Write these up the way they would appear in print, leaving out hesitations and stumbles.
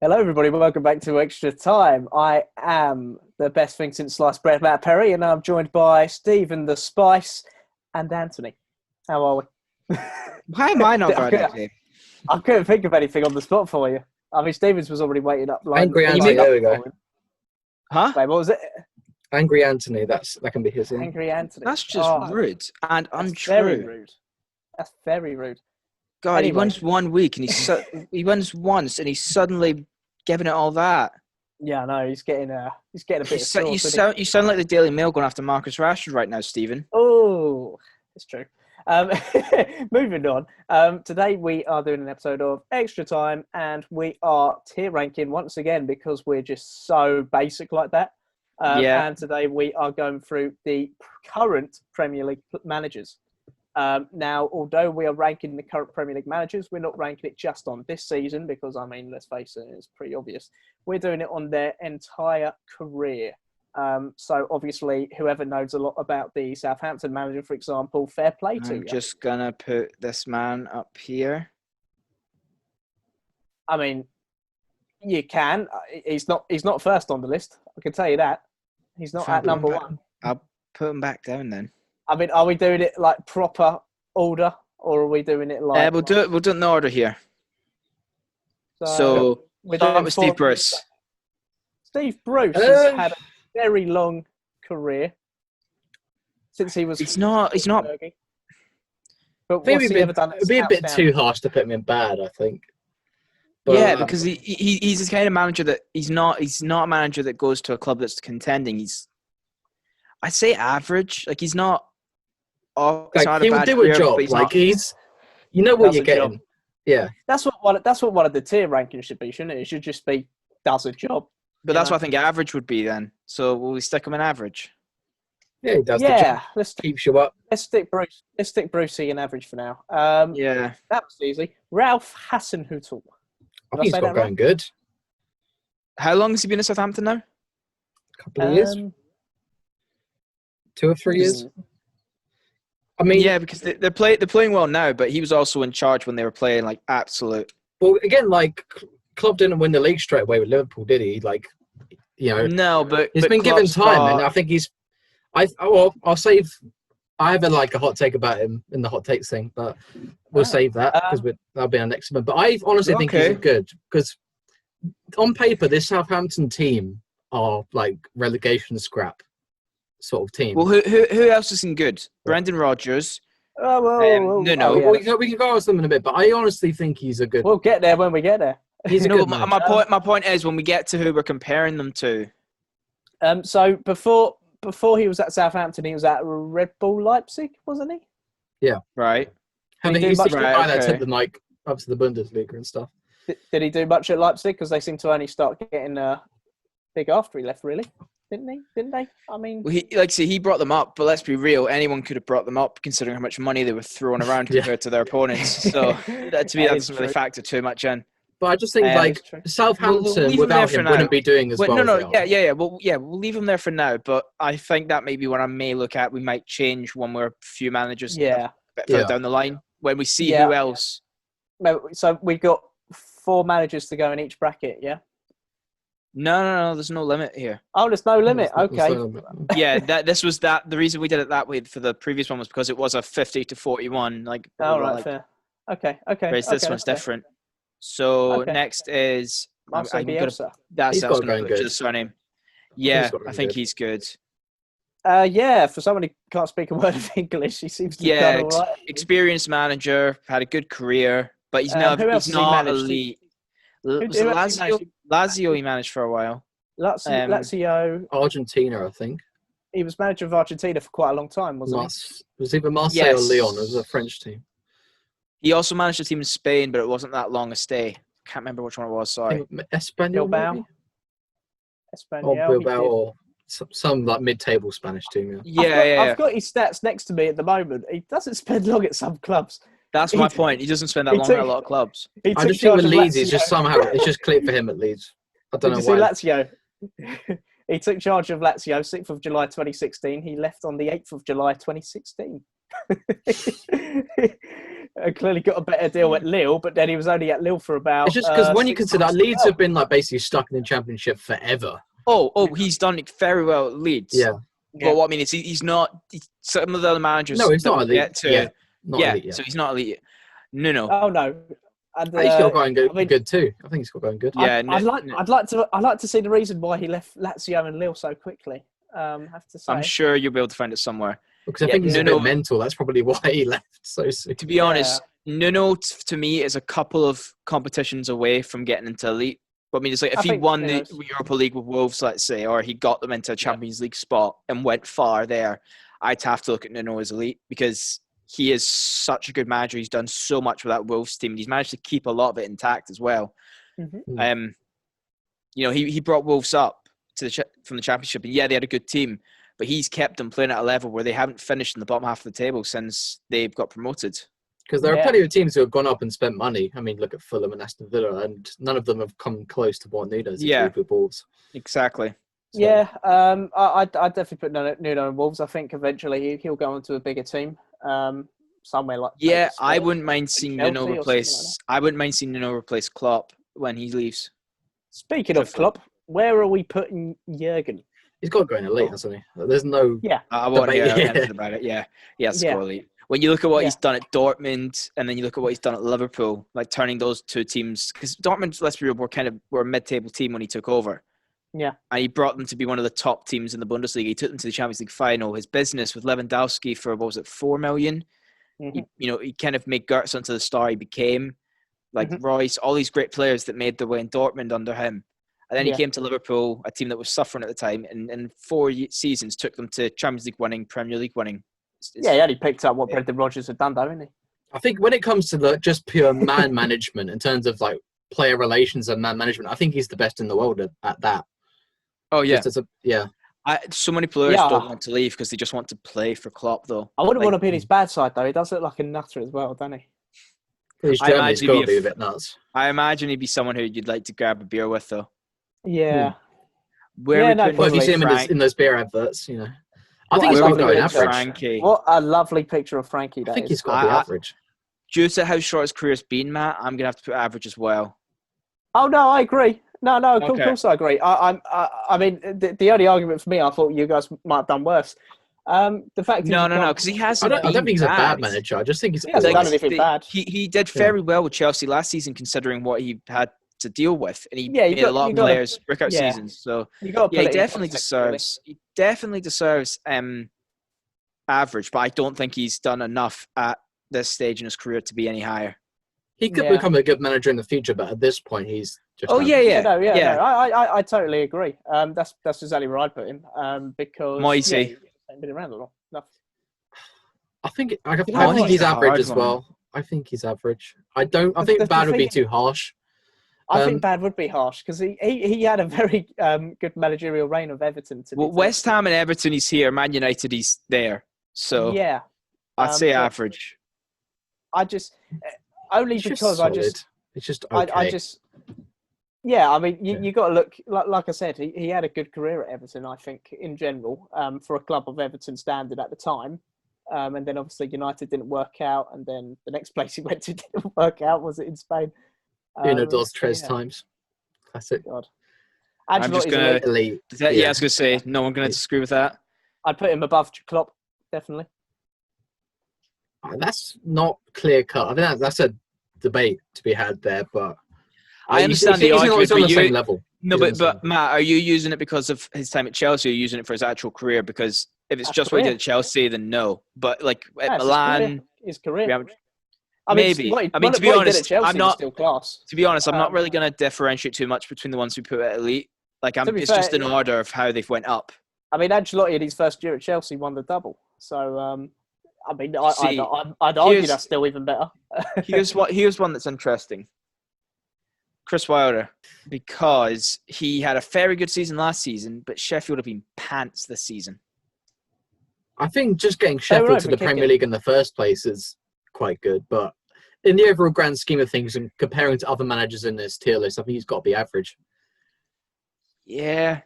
Hello, everybody. Welcome back to Extra Time. I am the best thing since sliced bread, Matt Perry, and I'm joined by Stephen the Spice and Anthony. How are we? Why am I not I voting couldn't, today? I couldn't think of anything on the spot for you. I mean, Stevens was already waiting up line. Angry You Anthony, mean- there we go. for him. Huh? Wait, what was it? Angry Anthony, that can be his name. Angry Anthony. That's just Oh, rude and that's very untrue. rude. That's very rude. God, he Anyway. wins 1 week and he wins once and he's suddenly giving it all that. Yeah, I know. He's getting a bit of You sauce, isn't he? sound like the Daily Mail going after Marcus Rashford right now, Stephen. Oh, it's true. Um, moving on. Today we are doing an episode of Extra Time, and we are tier ranking once again because we're just so basic like that. Yeah. And today we are going through the current Premier League managers. Now, although we are ranking the current Premier League managers, we're not ranking it just on this season because, I mean, let's face it, it's pretty obvious. We're doing it on their entire career. So obviously, whoever knows a lot about the Southampton manager, for example, fair play to I'm you. just gonna put this man up here. I mean, you can. He's not first on the list. I can tell you that. He's not at number one. I'll put him back down then. I mean, are we doing it like proper order, or are we doing it like? We'll do it in order here. So we're start doing with Steve four- Bruce. Steve Bruce has had a very long career since he was. He's not. Fergie. But Maybe what's he ever done? it'd be a bit too harsh to put him in bad, I think. But, Yeah, because he's the kind of manager that he's not a manager that goes to a club that's contending. I'd say average. Like he's not. Oh, like, he would do a job. Like you know what you're getting. Job. Yeah, that's what one of the tier rankings should be, shouldn't it? It should just be does a job. But that's what I think average would be then. So will we stick him in average? yeah, he does. Yeah, the job. Keeps you up. Let's stick Brucey in average for now. Yeah, that was easy. Ralph Hasenhüttl. I think he's got going good. How long has he been at Southampton now? A couple of years. 2 or 3 years. I mean, yeah, because they're playing well now, but he was also in charge when they were playing like absolute. Well, again, like Klopp didn't win the league straight away with Liverpool, did he? Like, you know, no, but he's been given time, and I think he's. I'll save. I have a hot take about him in the hot takes thing, but we'll save that because that'll be our next one. But I honestly think he's good because on paper, this Southampton team are like relegation scrap sort of team. Well, who else isn't good? Brendan Rodgers. No. We can go on them in a bit, but I honestly think he's a good. We'll get there when we get there. He's a good man. My point is when we get to who we're comparing them to. So before he was at Southampton, he was at Red Bull Leipzig, wasn't he? Yeah. Right. Having he's the guy that took them like up to the Bundesliga and stuff. Did he do much at Leipzig? Because they seem to only start getting big after he left, really. Didn't they? I mean, well, he brought them up, but let's be real. Anyone could have brought them up, considering how much money they were throwing around compared to their opportants. So to me, that doesn't really factor too much in. But I just think Southampton without him wouldn't be doing as well. Yeah. Well, we'll leave him there for now. But I think that may be what I may look at. We might change one where a few managers a bit further down the line when we see who else. So we've got 4 managers to go in each bracket. Yeah. No. There's no limit here. Oh, there's no limit. Okay. Yeah, the reason we did it that way for the previous one was because it was a 50 to 41. Like, fair. Okay. Whereas this one's different. So next is that's going to butcher the surname. Yeah, I think he's good. For someone who can't speak a word of English, he seems to have done all right. Experienced manager, had a good career, but he's not elite. Lazio he managed for a while. Lazio. Argentina, I think. He was manager of Argentina for quite a long time, wasn't he? It was either Marseille or Lyon. It was a French team. He also managed a team in Spain, but it wasn't that long a stay. Can't remember which one it was, sorry. Espanyol, Bilbao. Bilbao or some like mid-table Spanish team. I've got his stats next to me at the moment. He doesn't spend long at some clubs. That's my point. He doesn't spend that long at a lot of clubs. I just think with Leeds, it's just clicked for him at Leeds. I don't know why. Lazio? He took charge of Lazio 6th of July 2016. He left on the 8th of July 2016. And clearly got a better deal at Lille, but then he was only at Lille for about. It's just because when you 6 consider months Leeds as well. have been like basically stuck in the Championship forever. He's done it very well at Leeds. Yeah. But what I mean is he's not. Some of the other managers. No, he's that not we'll elite. get to, Yeah, not elite yet. So he's not elite. No. Oh no. And, He's got going good too. I think he's got going good. Yeah, I'd like to see the reason why he left Lazio and Lille so quickly. Have to say. I'm sure you'll be able to find it somewhere. Because I think he's a bit mental. That's probably why he left so soon. To be honest, Nuno to me is a couple of competitions away from getting into elite. But I mean, it's like if he won the Europa League with Wolves, let's say, or he got them into a Champions League spot and went far there, I'd have to look at Nuno as elite because he is such a good manager. He's done so much with that Wolves team. He's managed to keep a lot of it intact as well. Mm-hmm. He brought Wolves up from the Championship, and they had a good team, but he's kept them playing at a level where they haven't finished in the bottom half of the table since they've got promoted. Because there are plenty of teams who have gone up and spent money. I mean, look at Fulham and Aston Villa, and none of them have come close to what Nuno's achieved with Wolves. Exactly. So. Yeah, I'd definitely put Nuno in Wolves. I think eventually he'll go into a bigger team, somewhere like. Yeah, I wouldn't mind seeing Nuno replace. I wouldn't mind seeing Nuno replace Klopp when he leaves. Speaking of Klopp, where are we putting Jurgen? He's got to go in elite, hasn't he? There's no. Yeah, I won't hear anything about it. Yeah, he has to go elite. When you look at what he's done at Dortmund, and then you look at what he's done at Liverpool, like turning those two teams, because Dortmund, let's be real, were a mid-table team when he took over. Yeah, and he brought them to be one of the top teams in the Bundesliga. He took them to the Champions League final. His business with Lewandowski for what was it, 4 million? Mm-hmm. He kind of made Gertz onto the star he became, like Royce, all these great players that made their way in Dortmund under him. And then he came to Liverpool, a team that was suffering at the time, and in 4 seasons took them to Champions League winning, Premier League winning. He only picked up what Brendan Rodgers had done, though, didn't he? I think when it comes to just pure man management, in terms of like player relations and man management, I think he's the best in the world at that. Oh yeah, so many players don't want to leave because they just want to play for Klopp, though. I wouldn't want to be on his bad side, though. He does look like a nutter as well, doesn't he? He's German's got to be a bit nuts. I imagine he'd be someone who you'd like to grab a beer with, though. Yeah. If you see him in those beer adverts, I think he's got to go in average. Frankie. What a lovely picture of Frankie. I think he's got to be average. Due to how short his career's been, Matt, I'm going to have to put average as well. Oh, no, I agree. No, of course I agree. I mean, the only argument for me, I thought you guys might have done worse. The fact no, because he hasn't. I don't think he's a bad manager. I just think he hasn't done anything bad. He did very well with Chelsea last season, considering what he had to deal with, and he made a lot of players breakout seasons. So he definitely deserves. Really. He definitely deserves average, but I don't think he's done enough at this stage in his career to be any higher. He could become a good manager in the future, but at this point, he's just. No, I totally agree. That's exactly where I'd put him. Because Moise he's been around a lot. I think he's average as well. I think he's average. I think bad would be too harsh. I think bad would be harsh because he had a very good managerial reign of Everton. West Ham and Everton, he's here. Man United, he's there. So yeah, I'd say average. I just only because it's just okay. I mean, you got to look like I said. He had a good career at Everton. I think in general, for a club of Everton standard at the time. And then obviously United didn't work out, and then the next place he went to didn't work out. Was it in Spain? Dos tres times. Classic. God. I'm just going to elite. I was going to say, no one going to disagree with that. I'd put him above Klopp, definitely. That's not clear cut. I think that's a debate to be had there, but I understand the argument. He's on the same level. No, but Matt, are you using it because of his time at Chelsea, or are you using it for his actual career? Because if it's just what he did at Chelsea, then no. But like at Milan, his career. Maybe. To be honest, I'm not. Still class. To be honest, I'm not really going to differentiate too much between the ones we put at elite. Like, it's just an order of how they've went up. I mean, Ancelotti in his first year at Chelsea won the double. So, I mean, I'd argue that's still even better. Here's one that's interesting. Chris Wilder, because he had a very good season last season, but Sheffield have been pants this season. I think just getting Sheffield to the Premier League in the first place is quite good, but in the overall grand scheme of things and comparing to other managers in this tier list, I think he's got to be average. Yeah.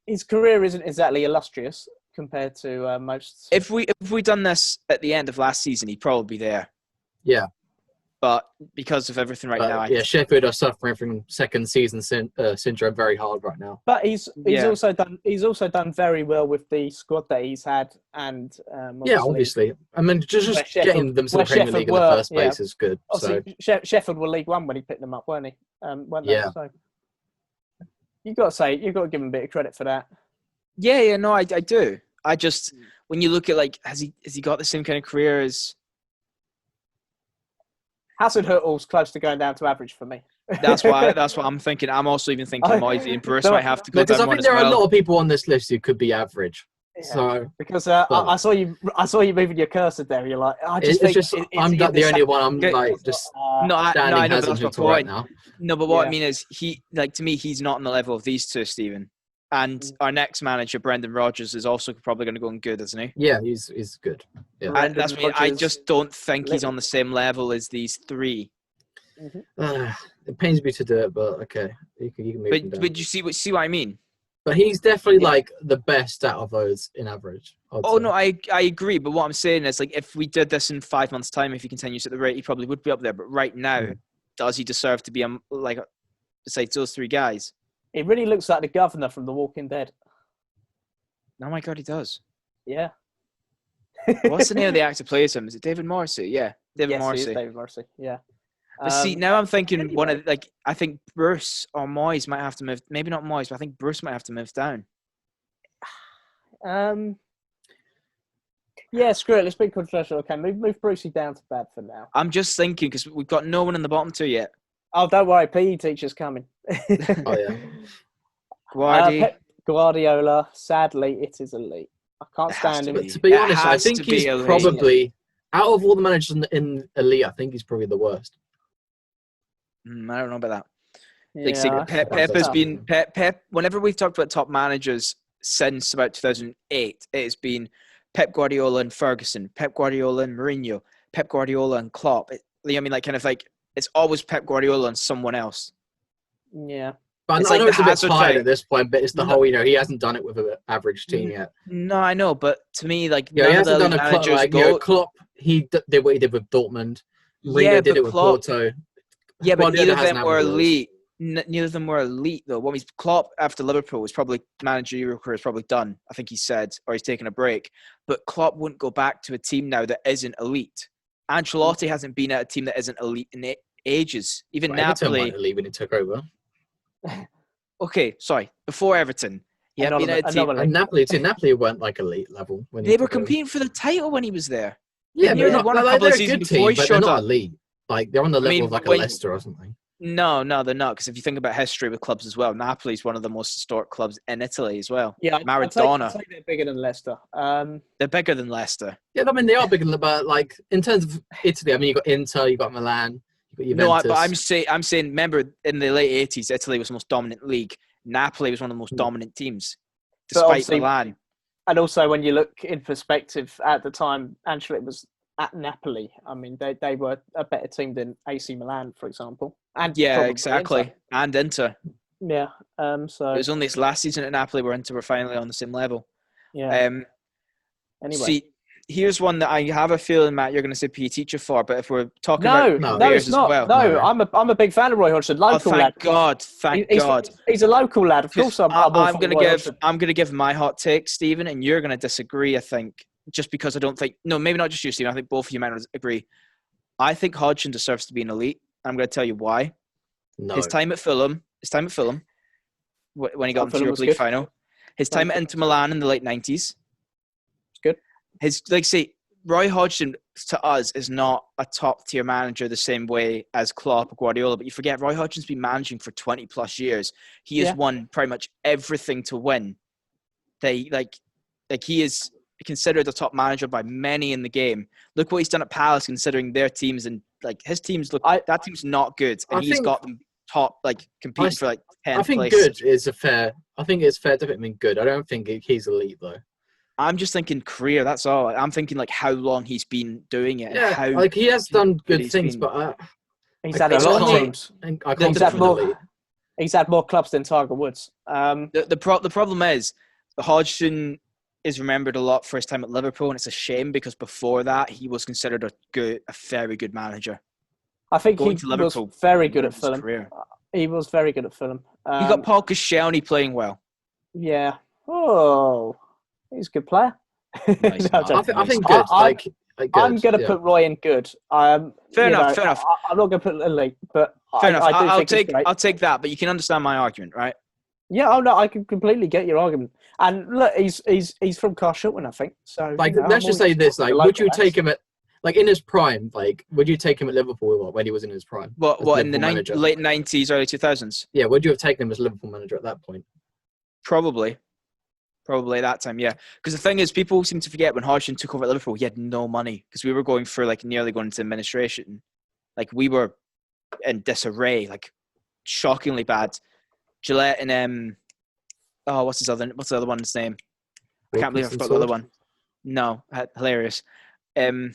His career isn't exactly illustrious compared to most. If we done this at the end of last season, he'd probably be there. Yeah. But because of everything now, Sheffield are suffering from second season syndrome very hard right now. But he's also done very well with the squad that he's had, and obviously. I mean, just getting them to the Premier League in the first place is good. Obviously, Sheffield were League One when he picked them up, weren't he? Yeah. So you've got to give him a bit of credit for that. Yeah, no, I do. I just, when you look at has he got the same kind of career as Hasenhüttl's close to going down to average for me. That's what I'm thinking. I'm also even thinking Moisey and Bruce might have to go down one as well. Because I think there are a lot of people on this list who could be average. Yeah. So because I saw you moving your cursor there. You're like, I'm not the only one. I'm just I know, but that's my point right now. No, but what I mean is to me, he's not on the level of these two, Stephen. And our next manager, Brendan Rodgers, is also probably going to go on good, isn't he? Yeah, he's good. Yeah. And that's me. I just don't think he's on the same level as these three. It pains me to do it, but okay, you can move him down. But you see what I mean? But he's definitely the best out of those in average. No, I agree. But what I'm saying is, if we did this in 5 months' time, if he continues at the rate, he probably would be up there. But right now, does he deserve to be besides those three guys? It really looks like the governor from The Walking Dead. Oh my God, he does. Yeah. What's the name of the actor who plays him? Is it David Morrissey? Yeah, David Morrissey. Yes, David Morrissey. Yeah. But see, now I'm thinking I think Bruce or Moyes might have to move. Maybe not Moyes, but I think Bruce might have to move down. Yeah, screw it. Let's be controversial. Okay, move Brucey down to bad for now. I'm just thinking because we've got no one in the bottom two yet. Oh, don't worry. PE teacher's coming. Oh, yeah. Guardiola, sadly, it is elite. I can't stand him. To be honest, I think he's probably, out of all the managers in elite, I think he's probably the worst. I don't know about that. Yeah, Pep has been Pep. Whenever we've talked about top managers since about 2008, it has been Pep Guardiola and Ferguson, Pep Guardiola and Mourinho, Pep Guardiola and Klopp. It's always Pep Guardiola and someone else. Yeah. But I know it's a bit tired at this point, but it's the whole, he hasn't done it with an average team yet. No, I know, but to me, he hasn't done a Klopp, he did what he did with Dortmund. Mourinho did it with Porto. Yeah, but neither of them were elite. Neither of them were elite, though. What means Klopp after Liverpool was probably managerial career is probably done. I think he said, or he's taking a break. But Klopp wouldn't go back to a team now that isn't elite. Ancelotti hasn't been at a team that isn't elite in ages. Even Napoli. Everton elite when he took over. Okay, sorry. Before Everton, he had been at a team. And Napoli weren't elite level when they were competing for the title when he was there. Yeah, they're a good team, but they're not elite. They're on the level of a Leicester or something. No, they're not. Because if you think about history with clubs as well, Napoli's one of the most historic clubs in Italy as well. Yeah, Maradona. I'd say they're bigger than Leicester. They're bigger than Leicester. Yeah, I mean they are bigger than, but in terms of Italy, I mean you got Inter, you got Milan, you got Juventus. No, but I'm saying. Remember, in the late '80s, Italy was the most dominant league. Napoli was one of the most dominant teams, despite Milan. And also, when you look in perspective, at the time, Ancelotti was at Napoli. I mean, they were a better team than AC Milan, for example. And exactly. Inter. And Inter. Yeah. So it was only this last season at Napoli where Inter were finally on the same level. Yeah. Anyway. See, here's one that I have a feeling, Matt, you're going to say PE teacher for, but if we're talking about players it's not. as well. No, I'm a big fan of Roy Hodgson. Local lad. Thank God. He's a local lad. Of course, I'm going to give my hot take, Stephen, and you're going to disagree, I think, just because I don't think. No, maybe not just you, Stephen. I think both of you might agree. I think Hodgson deserves to be an elite. I'm going to tell you why. No. His time at Fulham, when he got into the Europa League final. His time at Inter Milan in the late 90s. It's good. Roy Hodgson to us is not a top tier manager the same way as Klopp or Guardiola, but you forget Roy Hodgson's been managing for 20 plus years. He has won pretty much everything to win. He is considered a top manager by many in the game. Look what he's done at Palace, considering their teams, and his teams that team's not good, and he's got them top, competing for 10th place. I think good is I think it's fair to mean good. I don't think he's elite though. I'm just thinking career. That's all. I'm thinking how long he's been doing it. Yeah, and how he has done good things, but he's had a lot of teams. He's had more clubs than Tiger Woods. The problem is Hodgson is remembered a lot for his time at Liverpool, and it's a shame because before that he was considered a very good manager. I think he was very good at Fulham. He was very good at Fulham. You got Paul Koscielny playing well. Yeah. Oh, he's a good player. Nice. No, I think good. I'm going to put Roy in good. Fair enough. I'm not going to put elite, but fair enough. I'll take that, but you can understand my argument, right? Yeah, oh no, I can completely get your argument. And look, he's from Carshalton, I think. So let's just say this: would you take him at in his prime? Would you take him at Liverpool when he was in his prime? What in the late 90s, early 2000s? Yeah, would you have taken him as Liverpool manager at that point? Probably at that time, yeah. Because the thing is, people seem to forget when Hodgson took over at Liverpool, he had no money because we were going for nearly going into administration. We were in disarray, shockingly bad. Gillette and what's the other one's name? I can't believe I forgot the other one. No, hilarious. Anyway,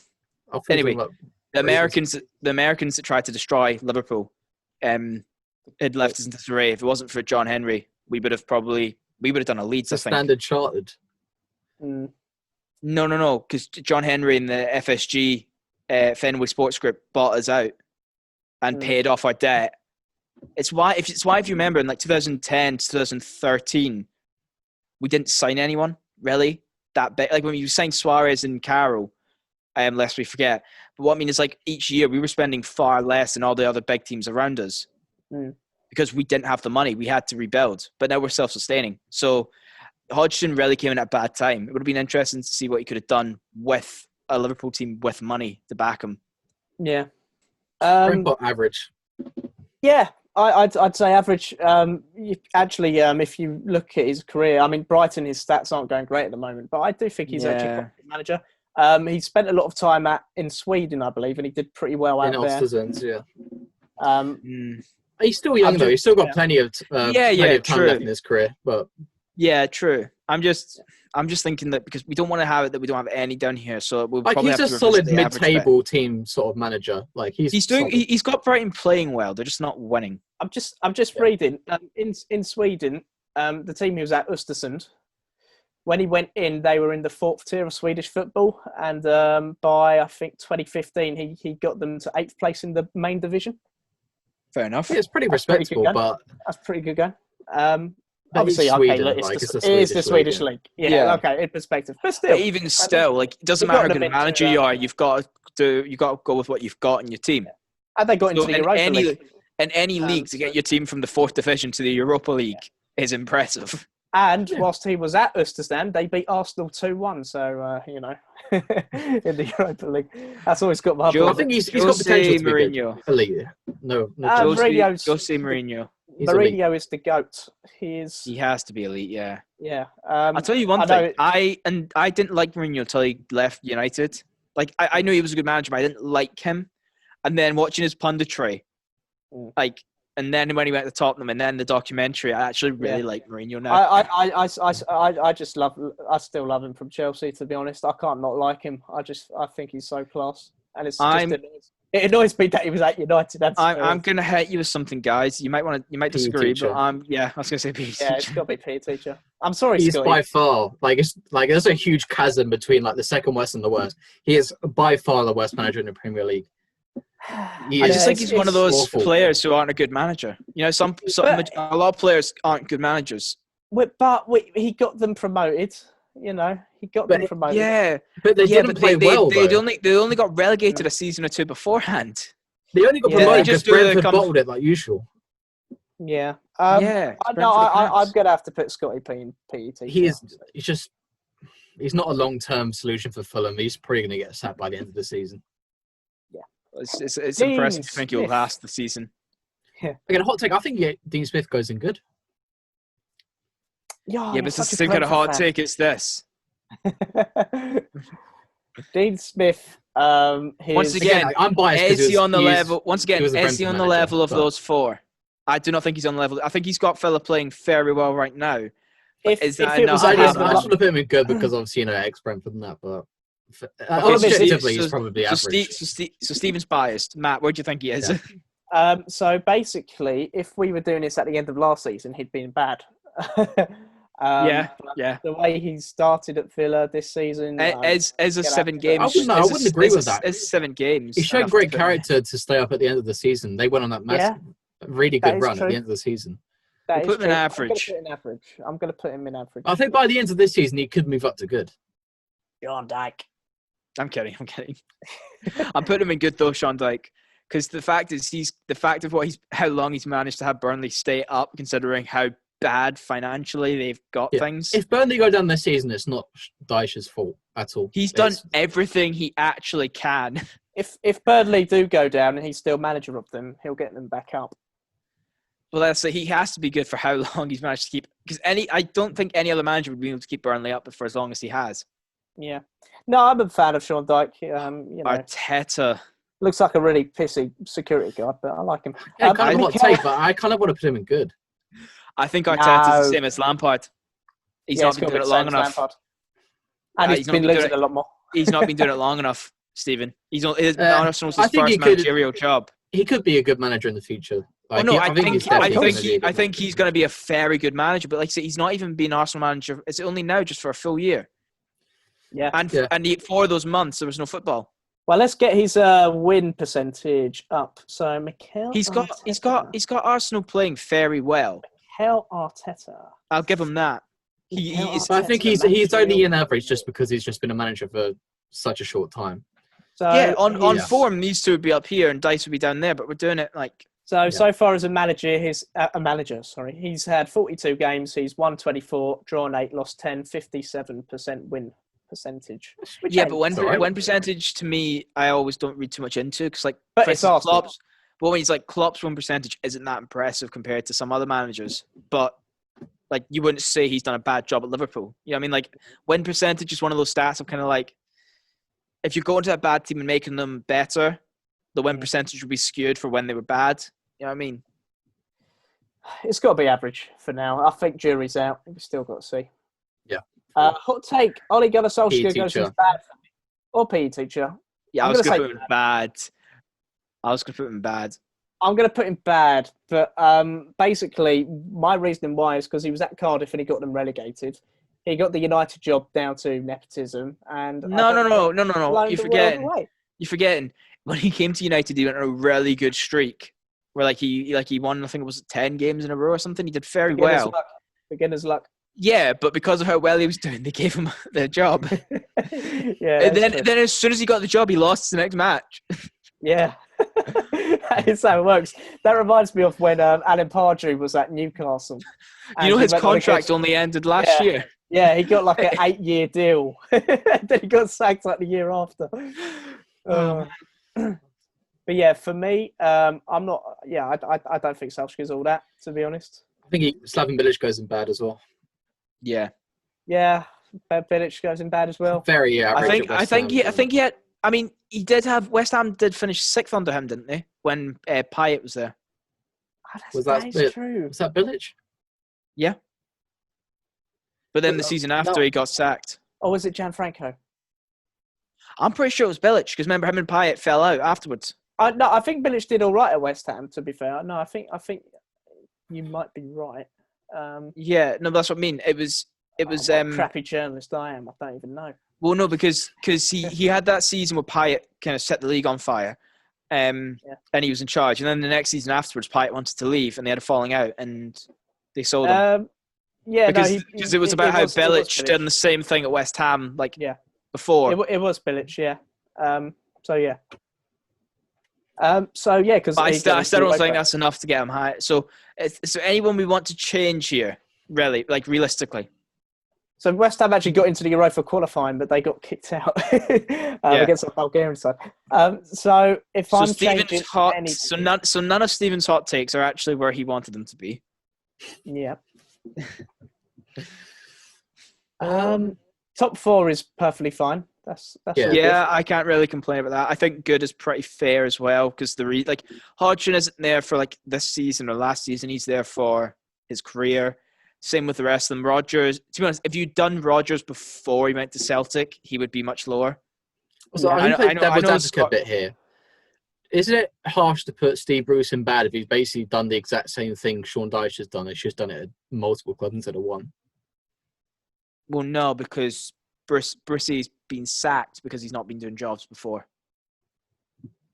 the Americans that tried to destroy Liverpool had left us in disarray. If it wasn't for John Henry, we would have done a Leeds. The Standard Chartered. No, because John Henry and the FSG Fenway Sports Group bought us out and paid off our debt. It's why if you remember in 2010 to 2013, we didn't sign anyone really that big. When you signed Suarez and Carroll, lest we forget. But what I mean is each year we were spending far less than all the other big teams around us because we didn't have the money. We had to rebuild, but now we're self-sustaining. So Hodgson really came in at a bad time. It would have been interesting to see what he could have done with a Liverpool team with money to back him. Yeah. Average. Yeah. I'd say average. If you look at his career, Brighton, his stats aren't going great at the moment, but I do think he's actually a good manager. He spent a lot of time in Sweden, I believe, and he did pretty well out there. He's still young though. He's still got plenty of time left in his career. But yeah, true. I'm just thinking that because we don't want to have it that we don't have any down here, so we'll probably he's have to a solid mid-table team sort of manager. He's got Brighton playing well. They're just not winning. I'm just reading in Sweden, the team he was at, Östersund. When he went in, they were in the 4th tier of Swedish football, and by I think 2015, he got them to 8th place in the main division. Fair enough. Yeah, it's pretty respectable, but that's pretty good going. Obviously, Sweden, it's the Swedish league. Yeah, okay, in perspective, but still, it doesn't matter how good a manager you are. You've got to go with what you've got in your team. And they got into the Europa League. In any league, to get your team from the 4th division to the Europa League is impressive. And whilst he was at Östersund, they beat Arsenal 2-1. So, in the Europa League. That's always got my I think he's got potential to be good. Elite. No. Jose Mourinho. Mourinho is the GOAT. He has to be elite, yeah. Yeah. I'll tell you one thing. I didn't like Mourinho until he left United. I knew he was a good manager, but I didn't like him. And then watching his punditry, and then when he went to Tottenham, and then the documentary, I actually really like Mourinho now. I still love him from Chelsea. To be honest, I can't not like him. I think he's so class, and it annoys me that he was at United. I'm going to hit you with something, guys. You might disagree, but I was going to say PE teacher. Yeah, it's got to be PE teacher. I'm sorry, he's Scotty. by far there's a huge chasm between the second worst and the worst. He is by far the worst manager in the Premier League. I just think he's one of those players who aren't a good manager. A lot of players aren't good managers. But he got them promoted. He got them promoted. Yeah, but they didn't play well. They only got relegated a season or two beforehand. They only got promoted because Brentford bottled it like usual. Yeah. I'm gonna have to put Scotty P in PET. He's not a long-term solution for Fulham. He's probably gonna get sacked by the end of the season. It's impressive to think he'll last the season. Yeah. Again, a hot take. I think Dean Smith goes in good. Yeah, but it's the same kind of hot take. It's this. Dean Smith. Once again, I'm biased. Is he on the level? Once again, is he on the level of those four? I do not think he's on the level. I think he's got Villa playing very well right now. Is that enough? I should have put him in good because obviously ex-Brentford and that, but. Objectively, he's probably average. So Stephen's biased. Matt, where do you think he is? Yeah. So basically, if we were doing this at the end of last season, he'd been bad. Yeah. The way he started at Villa this season, as a 7 games, I wouldn't agree with that. As 7 games, he showed great character to stay up at the end of the season. They went on that really good run at the end of the season. That we'll put him in average. I'm going to put him in average. I think by the end of this season, he could move up to good. Sean Dyche. I'm kidding. I'm putting him in good though, Sean Dyche, because the fact of how long he's managed to have Burnley stay up, considering how bad financially they've got things. If Burnley go down this season, it's not Dyche's fault at all. He's done everything he actually can. If Burnley do go down and he's still manager of them, he'll get them back up. Well, he has to be good for how long he's managed to keep. Because I don't think any other manager would be able to keep Burnley up for as long as he has. Yeah. No, I'm a fan of Sean Dyche. Arteta looks like a really pissy security guard, but I like him. Yeah, kind of hot take, but I kind of want to put him in good. I think Arteta's the same as Lampard. He's not been doing it long enough. And he's been losing a lot more. He's not been doing it long enough, Stephen. Arsenal's his first managerial job. He could be a good manager in the future. I think he's going to be a very good manager. But like I say, he's not even been Arsenal manager. It's only now just for a full year. Yeah. And for those months, there was no football. Well, let's get his win percentage up. So Mikel He's got Arsenal playing very well. Mikel Arteta. I'll give him that. I think he's only in average just because he's just been a manager for such a short time. So, on form, these two would be up here and Dice would be down there, but we're doing it like... So far as a manager, he's had 42 games, he's won 24, drawn 8, lost 10, 57% win percentage. But win percentage, to me, I always don't read too much into, because like, but it's Klopp's. Well, when he's like, Klopp's win percentage isn't that impressive compared to some other managers, but like, you wouldn't say he's done a bad job at Liverpool. You know what I mean? Like, win percentage is one of those stats of kind of like, if you're going to a bad team and making them better, the win percentage would be skewed for when they were bad. You know what I mean? It's got to be average for now. I think jury's out. We've still got to see. Yeah. Hot take. Ole Gunnar Solskjaer goes as bad for me. Or PE teacher. Yeah, I was going to put him bad. I'm going to put him bad. But basically, my reasoning why is because he was at Cardiff and he got them relegated. He got the United job down to nepotism. And No. You're forgetting. When he came to United, he went on a really good streak where he won, I think it was 10 games in a row or something. He did very well. Beginner's luck. Yeah, but because of how well he was doing, they gave him the job. Yeah. And then as soon as he got the job, he lost the next match. Yeah. That's how it works. That reminds me of when Alan Pardew was at Newcastle. His contract only ended last year. Yeah, he got like an 8-year deal. Then he got sacked like the year after. But yeah, for me, I'm not. Yeah, I don't think Solskjaer's all that, to be honest. I think Slaven Bilic goes in bad as well. Yeah, Bilic goes in bad as well. Very average. I think he had. I mean, he did have West Ham did finish 6th under him, didn't they? When Payet was there. Oh, that's true. Was that Bilic? Yeah. But then the season after, he got sacked. Or was it Gianfranco? I'm pretty sure it was Bilic, because remember him and Payet fell out afterwards. No, I think Bilic did all right at West Ham, to be fair. No, I think you might be right. Yeah, no, that's what I mean. It was what a crappy journalist I am. I don't even know. Well, no, because he had that season where Payet kind of set the league on fire, and he was in charge. And then the next season afterwards, Payet wanted to leave, and they had a falling out, and they sold him. Because it was about how Bilic done the same thing at West Ham, before. It was Bilic, yeah. Because I still don't think that's enough to get him high. So, is there anyone we want to change here, really, like realistically? So West Ham actually got into the Europa qualifying, but they got kicked out against the Bulgarian side. So none of Stephen's hot takes are actually where he wanted them to be. Yeah. Top 4 is perfectly fine. That's I can't really complain about that. I think good is pretty fair as well, because Hodgson isn't there for like this season or last season. He's there for his career. Same with the rest of them. Rodgers, to be honest, if you'd done Rodgers before he went to Celtic, he would be much lower. So I know a bit here. Isn't it harsh to put Steve Bruce in bad if he's basically done the exact same thing Sean Dyche has done? He's just done it at multiple clubs instead of one. Well, no, because Brucey's been sacked because he's not been doing jobs before.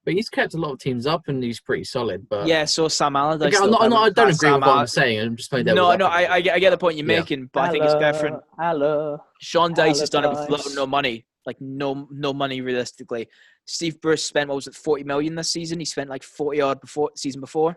But he's kept a lot of teams up, and he's pretty solid. But yeah, so Sam Allardyce. Okay, I don't agree with what I'm saying. I'm just playing No, I get the point you're making, but I think it's different. Sean Dice has done it with little no money, like no money realistically. Steve Bruce spent, what was it, 40 million this season? He spent like 40 odd season before.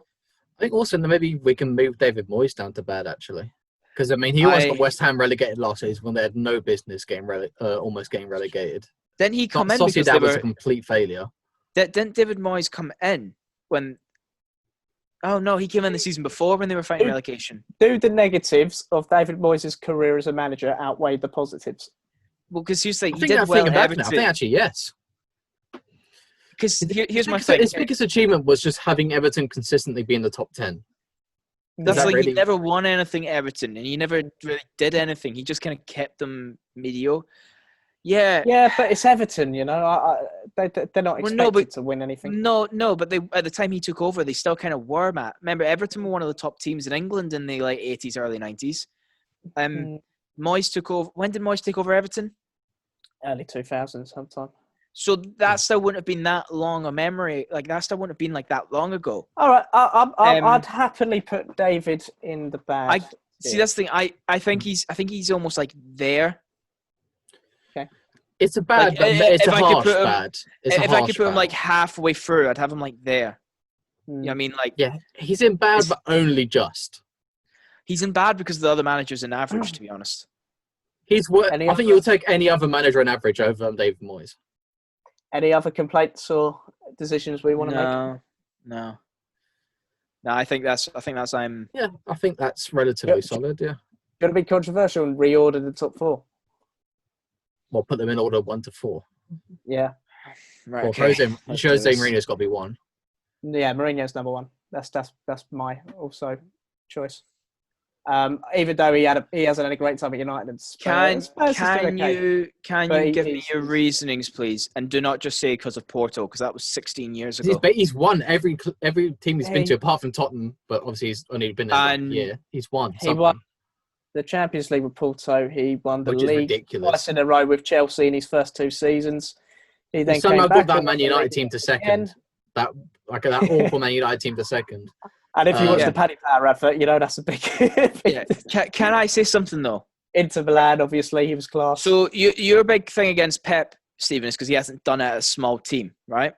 I think also maybe we can move David Moyes down to bad actually, because I mean he almost got West Ham relegated last season when they had no business getting almost getting relegated. Then he come in because that was a complete failure. Didn't David Moyes come in when? Oh no, he came in the season before when they were fighting relegation. Do the negatives of David Moyes' career as a manager outweigh the positives? Well, because he did well at Everton. I think actually yes. Because here's my thing. His biggest achievement was just having Everton consistently be in the top 10. That's like he never won anything at Everton, and he never really did anything. He just kind of kept them mediocre. Yeah. Yeah, but it's Everton, you know. They're not expected to win anything. No, but they at the time he took over, they still kind of were, Matt. Remember, Everton were one of the top teams in England in the late 80s, early 90s. Moyes took over. When did Moyes take over Everton? Early 2000s sometime. So that still wouldn't have been that long a memory. Like, that still wouldn't have been like that long ago. All right, I'd happily put David in the bad. See, that's the thing. I think he's almost like there. Okay. It's a bad, like, it's a harsh bad. If I could put him like halfway through, I'd have him like there. You know what I mean? Like, yeah, he's in bad, but only just. He's in bad because the other manager's in average, to be honest. I think you would take any other manager in average over David Moyes. Any other complaints or decisions we want to make? No. I think that's Yeah, I think that's relatively solid. Yeah. Going to be controversial and reorder the top four. Well, put them in order 1 to 4. Yeah. Right. Well, Jose Mourinho's got to be 1. Yeah, Mourinho's number 1. That's my also choice. Even though he hasn't had a great time at United and Spurs. Can you give me your reasonings, please, and do not just say because of Porto, because that was 16 years ago. He's won every team he's been to apart from Tottenham, but obviously he's only been there 1 year. He's won. He won the Champions League with Porto. He won the league twice in a row with Chelsea in his first 2 seasons. He then somehow got that Man United team to second. That awful Man United team to second. And if you watch the Paddy Power effort, you know that's a big. Can I say something though? Inter Milan, obviously, he was class. So your big thing against Pep, Stephen, is because he hasn't done it at a small team, right?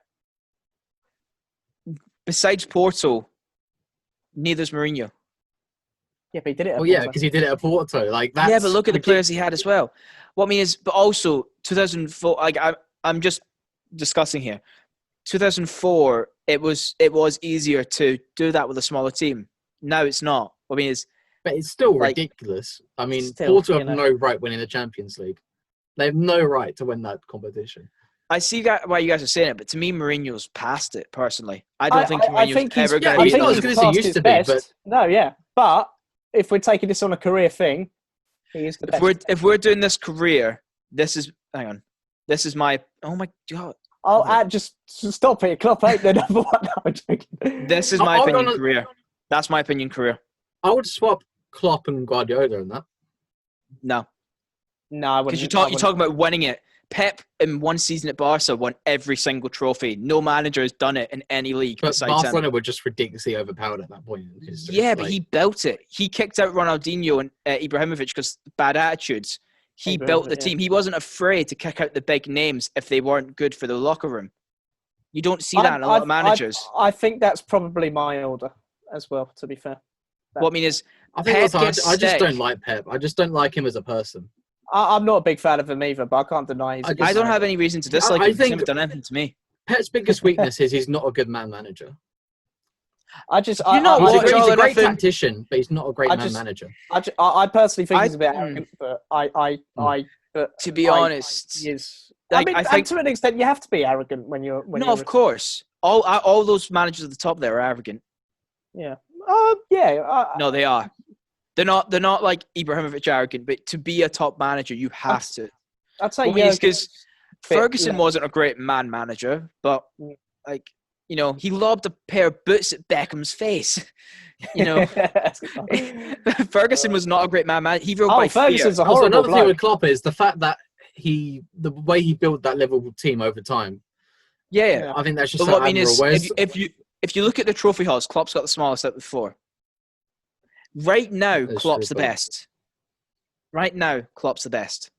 Besides Porto, neither's Mourinho. Yeah, but he did it. Because he did it at Porto. Like that. Yeah, but look at the players he had as well. What I mean is, but also 2004. Like I'm just discussing here. 2004, it was easier to do that with a smaller team. Now it's not. I mean, but it's still ridiculous. I mean, Porto have no right winning the Champions League. They have no right to win that competition. I see why you guys are saying it, but to me, Mourinho's past it. Personally, I don't think Mourinho's ever going to be. He's not as good as he used to be. But if we're taking this on a career thing, he is the best. If we're doing this career, this is my. Oh my God. Just stop it. Klopp ain't the number 1. No, I'm joking. This is my opinion career. That's my opinion career. I would swap Klopp and Guardiola in that. No, I wouldn't. Because you're talking about winning it. Pep in 1 season at Barca won every single trophy. No manager has done it in any league. But Barcelona were just ridiculously overpowered at that point in history. Yeah, but he built it. He kicked out Ronaldinho and Ibrahimovic because bad attitudes. He built the team. He wasn't afraid to kick out the big names if they weren't good for the locker room. You don't see that in a lot of managers. I think that's probably my order as well, to be fair. What I mean is, I just don't like Pep. I just don't like him as a person. I'm not a big fan of him either, but I can't deny he's I don't have any reason to dislike him. He's never done anything to me. Pep's biggest weakness is he's not a good manager. He's a great tactician, but he's not a great manager. I personally think he's a bit arrogant, but but to be honest, he is. I think to an extent you have to be arrogant when you're. Of course, all those managers at the top there are arrogant. Yeah. No, they are. They're not like Ibrahimovic arrogant, but to be a top manager, you have to. I'd say because Ferguson wasn't a great manager, but like. You know, he lobbed a pair of boots at Beckham's face. You know, Ferguson was not a great man. He ruled by Ferguson's fear. a horrible another thing bloke. with Klopp is the fact that the way he built that Liverpool team over time. Yeah. I think that's just But so what I mean admirable. is, if you look at the trophy halls, Klopp's got the smallest out of the 4. Right now, Klopp's the best. Right now, Klopp's the best.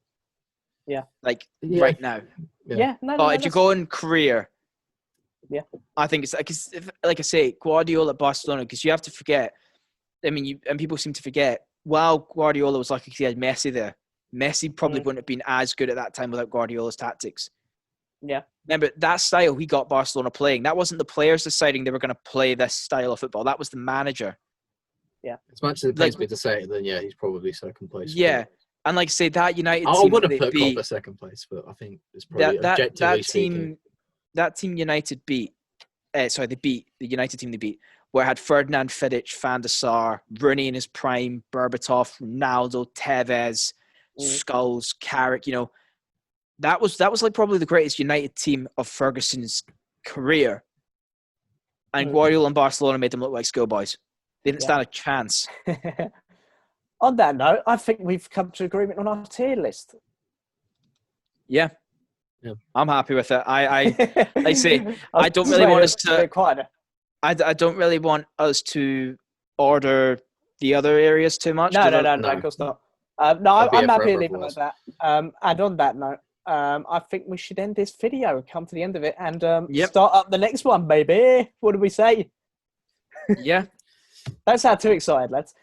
Yeah. Like right now. Yeah. If you go in career, yeah, I think it's like I say, Guardiola at Barcelona, because you have to forget. I mean, and people seem to forget. While Guardiola was lucky because he had Messi there, Messi probably wouldn't have been as good at that time without Guardiola's tactics. Yeah. Remember, that style he got Barcelona playing. That wasn't the players deciding they were going to play this style of football. That was the manager. Yeah. As much as it pains me to say it, then yeah, he's probably second place. Yeah. And like I say, that United I team. would have put Klopp at second place, but I think it's probably objectively speaking. That team United beat. They beat the United team. They beat where it had Ferdinand, Vidic, Van der Sar, Rooney in his prime, Berbatov, Ronaldo, Tevez, Scholes, Carrick. You know, that was like probably the greatest United team of Ferguson's career. And Guardiola and Barcelona made them look like schoolboys. They didn't stand a chance. On that note, I think we've come to agreement on our tier list. Yeah. I'm happy with it. I say I don't really want us to. I don't really want us to order the other areas too much. No, of course not. I'm happy to leave it like that. And on that note, I think we should end this video and come to the end of it and start up the next one, baby. What do we say? Yeah. Don't sound too excited, lads.